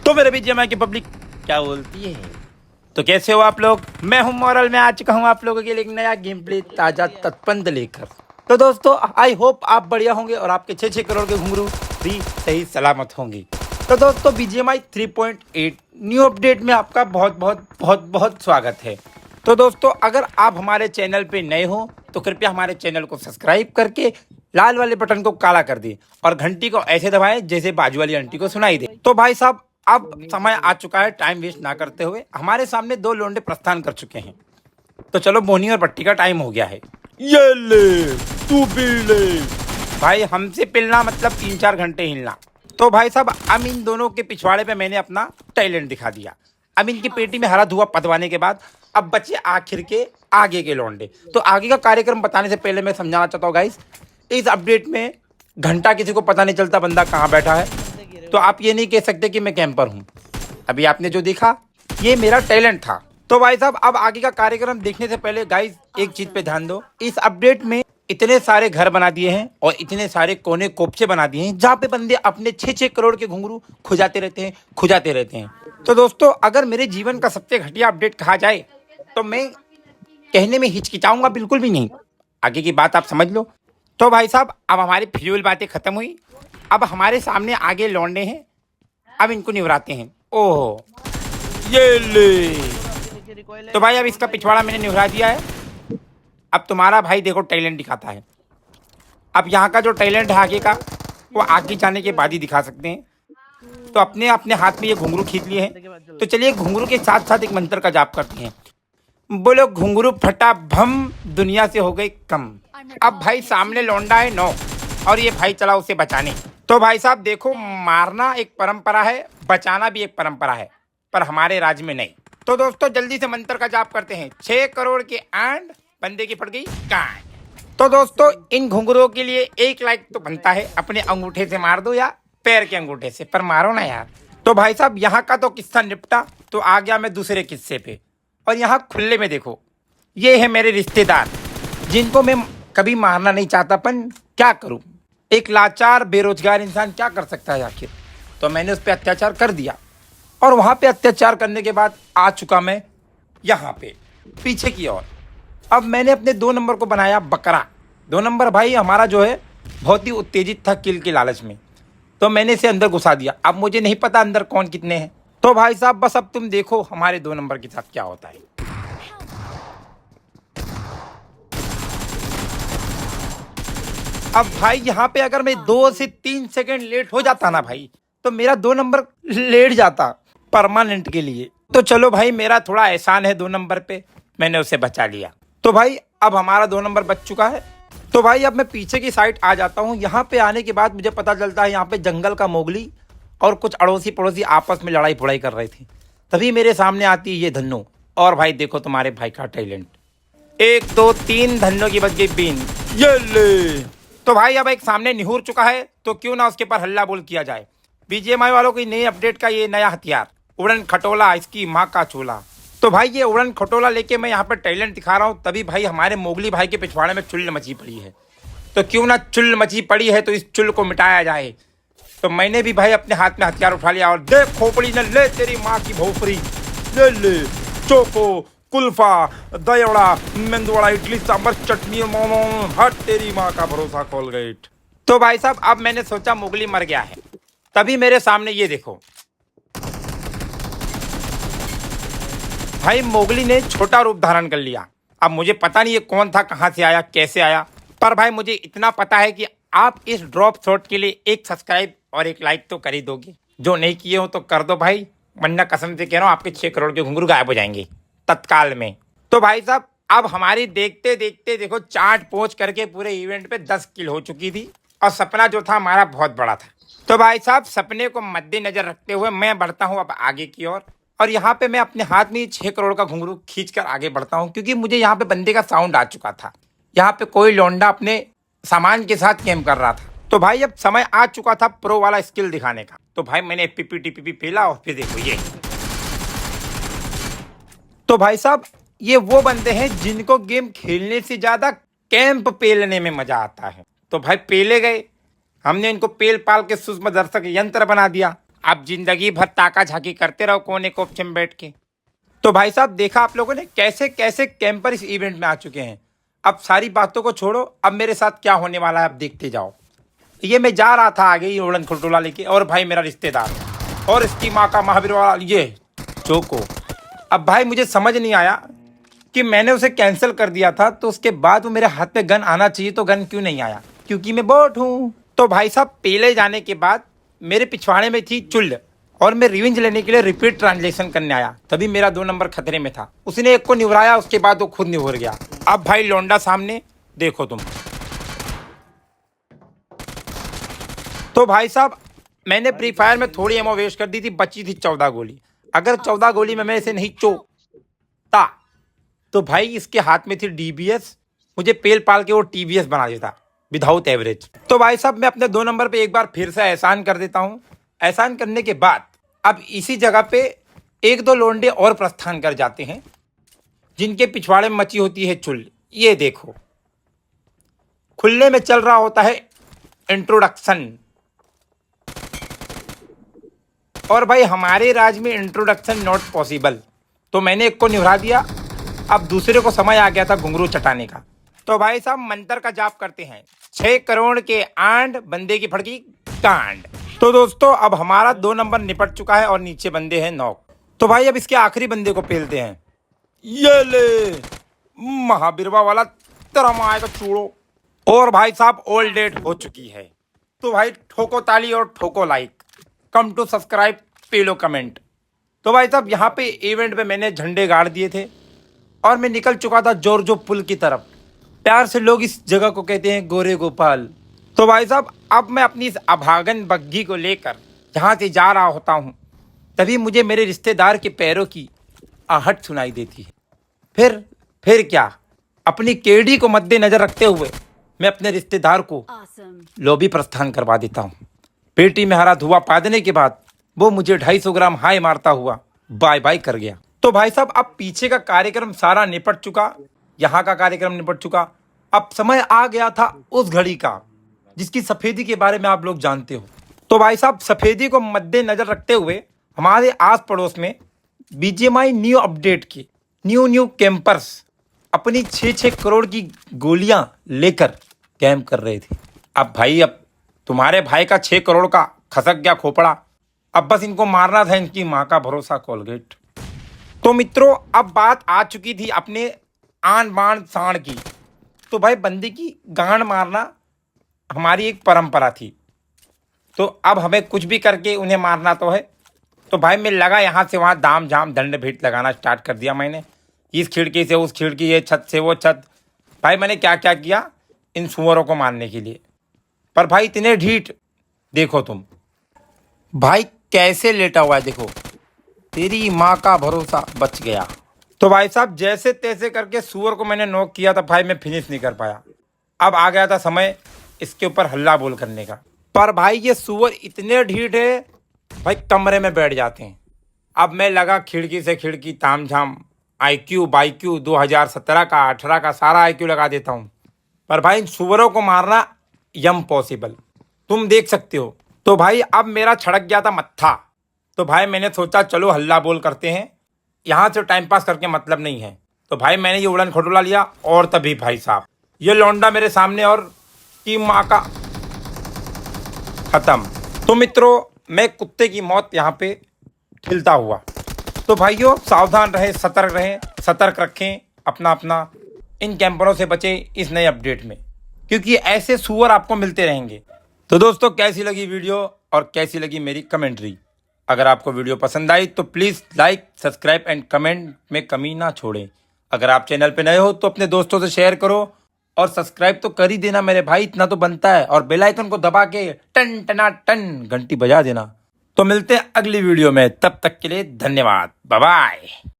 तो मेरे बीजीएमआई की पब्लिक क्या बोलती है। तो कैसे हो आप लोग। मैं हूं मॉरल में आ चुका हूं आप लोगों के लिए एक नया गेम प्ले ताजा तत्पंद लेकर। तो दोस्तों आई होप आप बढ़िया होंगे और आपके 6-6 करोड़ के घुंघरू भी सही सलामत होंगे। तो दोस्तों बीजीएमआई 3.8 न्यू अपडेट में आपका बहुत बहुत बहुत बहुत स्वागत है। तो दोस्तों अगर आप हमारे चैनल पे नए हो तो कृपया हमारे चैनल को सब्सक्राइब करके लाल वाले बटन को काला कर दें और घंटी को ऐसे दबाएं जैसे बाजू वाली आंटी को सुनाई दे। तो भाई साहब अब समय आ चुका है, टाइम वेस्ट ना करते हुए हमारे सामने दो लोंडे प्रस्थान कर चुके हैं। तो चलो बोनी और पट्टी का टाइम हो गया है। ये ले तू पी ले। भाई हमसे पिलना मतलब 3-4 घंटे हिलना। तो भाई साहब अब इन दोनों के पिछवाड़े पे मैंने अपना टैलेंट दिखा दिया। अब इनकी पेटी में हरा धुआं पदवाने के बाद अब बचे आखिर के आगे के लौंडे। तो आगे का कार्यक्रम बताने से पहले मैं समझाना चाहता हूँ गाइस, इस अपडेट में घंटा किसी को पता नहीं चलता बंदा कहाँ बैठा है। तो आप ये नहीं कह सकते कि मैं कैंपर हूँ। अभी आपने जो देखा ये मेरा टैलेंट था। तो भाई साहब अब आगे का कार्यक्रम देखने से पहले गाइस एक चीज पे ध्यान दो। इस अपडेट में इतने सारे घर बना दिए हैं और इतने सारे कोने कोपचे बना दिए हैं जहाँ पे बंदे अपने 6-6 करोड़ के घुंघरू खुजाते रहते हैं। तो दोस्तों अगर मेरे जीवन का सबसे घटिया अपडेट कहा जाए तो मैं कहने में हिचकिचाऊंगा बिल्कुल भी नहीं। आगे की बात आप समझ लो। तो भाई साहब अब हमारी फिजूल बातें खत्म हुई। अब हमारे सामने आगे लौंडे हैं, अब इनको निवराते हैं। ओहो ये ले। तो भाई अब इसका पिछवाड़ा मैंने निवरा दिया है। अब तुम्हारा भाई देखो टैलेंट दिखाता है। अब यहाँ का जो टैलेंट है आगे का वो आगे जाने के बाद ही दिखा सकते हैं। तो अपने अपने हाथ में ये घुंघरू खींच लिए हैं। तो चलिए घुंघरू के साथ साथ एक मंत्र का जाप करते हैं। बोलो घुंघरू फटा भम दुनिया से हो गई कम। अब भाई सामने लौंडा है 9 और ये भाई चला उसे बचाने। तो भाई साहब देखो मारना एक परंपरा है, बचाना भी एक परंपरा है, पर हमारे राज्य में नहीं। तो दोस्तों जल्दी से मंत्र का जाप करते हैं। 6 करोड़ के एंड बंदे की पड़ गई कांड। तो दोस्तों इन घुंघरुओं के लिए एक लाइक तो बनता है। अपने अंगूठे से मार दो या पैर के अंगूठे से, पर मारो ना यार। तो भाई साहब यहाँ का तो किस्सा निपटा। तो आ गया मैं दूसरे किस्से पे। और यहाँ खुले में देखो ये है मेरे रिश्तेदार जिनको मैं कभी मारना नहीं चाहता, पर क्या करूं, एक लाचार बेरोजगार इंसान क्या कर सकता है आखिर। तो मैंने उस पर अत्याचार कर दिया और वहां पे अत्याचार करने के बाद आ चुका मैं यहाँ पे पीछे की ओर। अब मैंने अपने 2 नंबर को बनाया बकरा। 2 नंबर भाई हमारा जो है बहुत ही उत्तेजित था किल के लालच में, तो मैंने इसे अंदर घुसा दिया। अब मुझे नहीं पता अंदर कौन कितने हैं। तो भाई साहब बस अब तुम देखो हमारे 2 नंबर के साथ क्या होता है। अब भाई यहाँ पे अगर मैं 2 से 3 सेकंड लेट हो जाता ना भाई तो मेरा 2 नंबर लेट जाता परमानेंट के लिए। तो चलो भाई मेरा थोड़ा एहसान है 2 नंबर पे, मैंने उसे बचा लिया। तो भाई अब हमारा 2 नंबर बच चुका है। तो भाई अब मैं पीछे की साइड आ जाता हूँ। यहाँ पे आने के बाद मुझे पता चलता है यहाँ पे जंगल का मोगली और कुछ अड़ोसी पड़ोसी आपस में लड़ाई फुड़ाई कर रहे थे। तभी मेरे सामने आती है ये धन्नो। और भाई देखो तुम्हारे भाई का टैलेंट, 1 2 3 धन्नो की बच गई बीन। ये ले। तो भाई अब एक सामने निहुर चुका है तो क्यों ना उसके पर हल्ला बोल किया जाए। बीजीएमआई वालों की नई अपडेट का ये नया हथियार उड़न खटोला, इसकी माँ का चूल्हा। तो भाई ये उड़न खटोला लेके मैं यहाँ पर टैलेंट दिखा रहा हूँ। तभी भाई हमारे मोगली भाई के पिछवाड़े में चुल्ल मची पड़ी है। तो क्यों ना चुल्ल मची पड़ी है तो इस चुल्ल को मिटाया जाए। तो मैंने भी भाई अपने हाथ में हथियार उठा लिया और देख खोपड़ी ने ले तेरी माँ की भोपड़ी। ले ले चोको कुल्फा दहीवड़ा मेंदुवड़ा इडली सांभर चटनी मोमो हट तेरी माँ का भरोसा कोलगेट। तो भाई साहब अब मैंने सोचा मोगली मर गया है, तभी मेरे सामने ये देखो भाई मोगली ने छोटा रूप धारण कर लिया। अब मुझे पता नहीं ये कौन था, कहाँ से आया, कैसे आया, पर भाई मुझे इतना पता है कि आप इस ड्रॉप शॉट के लिए एक सब्सक्राइब और एक लाइक तो कर ही दोगे। जो नहीं किए हो तो कर दो भाई, वरना कसम से कह रहा हूँ आपके 6 करोड़ के घुंघरू गायब हो जाएंगे तत्काल में। तो भाई साहब अब हमारी देखते देखते देखो चाट पोंछ करके पूरे इवेंट पे 10 किल हो चुकी थी और सपना जो था हमारा बहुत बड़ा था। तो भाई साहब सपने को मद्देनजर रखते हुए मैं बढ़ता हूँ अब आगे की ओर। और यहाँ पे मैं अपने हाथ में 6 करोड़ का घुंघरू खींच कर आगे बढ़ता हूँ क्योंकि मुझे यहाँ पे बंदे का साउंड आ चुका था। यहाँ पे कोई लौंडा अपने सामान के साथ गेम कर रहा था। तो भाई अब समय आ चुका था प्रो वाला स्किल दिखाने का। तो भाई मैंने पीपी फेला और फिर देखो ये। तो भाई साहब ये वो बंदे हैं जिनको गेम खेलने से ज्यादा कैंप पेलने में मजा आता है। तो भाई पेले गए, हमने इनको पेल पाल के सूक्ष्म दर्शक यंत्र बना दिया। अब जिंदगी भर ताका झाकी करते रहो कोने कोपचे में बैठ के। तो भाई साहब देखा आप लोगों ने कैसे कैसे कैंपर इस इवेंट में आ चुके हैं। अब सारी बातों को छोड़ो, अब मेरे साथ क्या होने वाला है अब देखते जाओ। ये मैं जा रहा था आगे ये उड़न खटोला लेके, और भाई मेरा रिश्तेदार और इसकी माँ का महावीर वाला ये चोको। अब भाई मुझे समझ नहीं आया कि मैंने उसे कैंसिल कर दिया था, तो उसके बाद वो मेरे हाथ पे गन आना चाहिए, तो गन क्यों नहीं आया? क्योंकि मैं बोट हूँ। तो भाई साहब पहले जाने के बाद मेरे पिछवाड़े में थी चुल्ल, और मैं रिवेंज लेने के लिए रिपीट ट्रांजैक्शन करने आया, तभी मेरा 2 नंबर खतरे में था। उसने एक को निवराया, उसके बाद वो खुद निवर गया। अब भाई लौंडा सामने देखो तुम। तो भाई साहब मैंने फ्री फायर में थोड़ी एमो वेस्ट कर दी थी, बची थी 14 गोली। अगर 14 गोली में मैं इसे नहीं चोता तो भाई इसके हाथ में थी डीबीएस, मुझे पेल पाल के वो टीबीएस बना देता विदाउट एवरेज। तो भाई साहब मैं अपने 2 नंबर पे एक बार फिर से एहसान कर देता हूँ। एहसान करने के बाद अब इसी जगह पे 1-2 लोंडे और प्रस्थान कर जाते हैं, जिनके पिछवाड़े में मची होती है चुल। ये देखो खुले में चल रहा होता है इंट्रोडक्शन, और भाई हमारे राज में इंट्रोडक्शन नॉट पॉसिबल। तो मैंने एक को निभा दिया, अब दूसरे को समय आ गया था घुंघरू चटाने का। तो भाई साहब मंत्र का जाप करते हैं, 6 करोड़ के आंड बंदे की फड़की कांड। तो दोस्तों अब हमारा 2 नंबर निपट चुका है और नीचे बंदे हैं नॉक। तो भाई अब इसके आखिरी बंदे को पेलते हैं। ये ले महाबीरवा वाला तेरा माँ का चूड़ो। और भाई साहब ओल्ड डेट हो चुकी है। तो भाई ठोको ताली और ठोको लाइक, कम टू सब्सक्राइब, पेलो कमेंट। तो भाई साहब यहाँ पे इवेंट पे मैंने झंडे गाड़ दिए थे और मैं निकल चुका था जोरजो पुल की तरफ। प्यार से लोग इस जगह को कहते हैं गोरे गोपाल। तो भाई साहब अब मैं अपनी इस अभागन बग्घी को लेकर जहाँ से जा रहा होता हूँ, तभी मुझे मेरे रिश्तेदार के पैरों की आहट सुनाई देती है। फिर क्या, अपनी केडी को मद्देनजर रखते हुए मैं अपने रिश्तेदार को लॉबी प्रस्थान करवा देता हूँ। पेटी में हरा धुआं पा देने के बाद वो मुझे 250 ग्राम हाई मारता हुआ बाय बाय कर गया। तो भाई साहब अब पीछे का कार्यक्रम सारा निपट चुका, यहाँ का कार्यक्रम निपट चुका। अब समय आ गया था उस घड़ी का जिसकी सफेदी के बारे में आप लोग जानते हो। तो भाई साहब सफेदी को मद्देनजर रखते हुए हमारे आस पड़ोस में बीजीएमआई न्यू अपडेट की न्यू कैंपर्स अपनी 6-6 करोड़ की गोलियां लेकर कैंप कर रहे थे। अब भाई अब तुम्हारे भाई का 6 करोड़ का खसक गया खोपड़ा, अब बस इनको मारना था, इनकी माँ का भरोसा कोलगेट। तो मित्रों अब बात आ चुकी थी अपने आन बान सांड की। तो भाई बंदे की गांड मारना हमारी एक परंपरा थी, तो अब हमें कुछ भी करके उन्हें मारना तो है। तो भाई मैं लगा यहाँ से वहाँ दाम झाम दंड भेंट लगाना स्टार्ट कर दिया मैंने, इस खिड़की से उस खिड़की, ये छत से वो छत। भाई मैंने क्या क्या किया इन सुअरों को मारने के लिए, पर भाई इतने ढीठ देखो तुम। भाई कैसे लेटा हुआ है देखो, तेरी माँ का भरोसा बच गया। तो भाई साहब जैसे तैसे करके सुअर को मैंने नॉक किया था, भाई मैं फिनिश नहीं कर पाया। अब आ गया था समय इसके ऊपर हल्ला बोल करने का, पर भाई ये सुअर इतने ढीठ है भाई कमरे में बैठ जाते हैं। अब मैं लगा खिड़की से खिड़की ताम झाम IQ बाईक्यू 2017 का 18 का सारा IQ लगा देता हूँ, पर भाई सुअरों को मारना यम पॉसिबल, तुम देख सकते हो। तो भाई अब मेरा छड़क गया था मत्था, तो भाई मैंने सोचा चलो हल्ला बोल करते हैं, यहाँ से टाइम पास करके मतलब नहीं है। तो भाई मैंने ये उड़न खटोला लिया, और तभी भाई साहब ये लौंडा मेरे सामने और की माँ का खत्म। तो मित्रों मैं कुत्ते की मौत यहाँ पे ठिलता हुआ। तो भाइयों सावधान रहें, सतर्क रखें अपना इन कैंपरों से बचें इस नए अपडेट में, क्योंकि ऐसे सुअर आपको मिलते रहेंगे। तो दोस्तों कैसी लगी वीडियो और कैसी लगी मेरी कमेंट्री? अगर आपको वीडियो पसंद आई तो please like, subscribe and comment में कमी ना छोड़ें। अगर आप चैनल पे नए हो तो अपने दोस्तों से शेयर करो और सब्सक्राइब तो कर ही देना मेरे भाई, इतना तो बनता है। और बेल आइकन को दबा के टन टना टन घंटी बजा देना। तो मिलते हैं अगली वीडियो में, तब तक के लिए धन्यवाद, बाय बाय।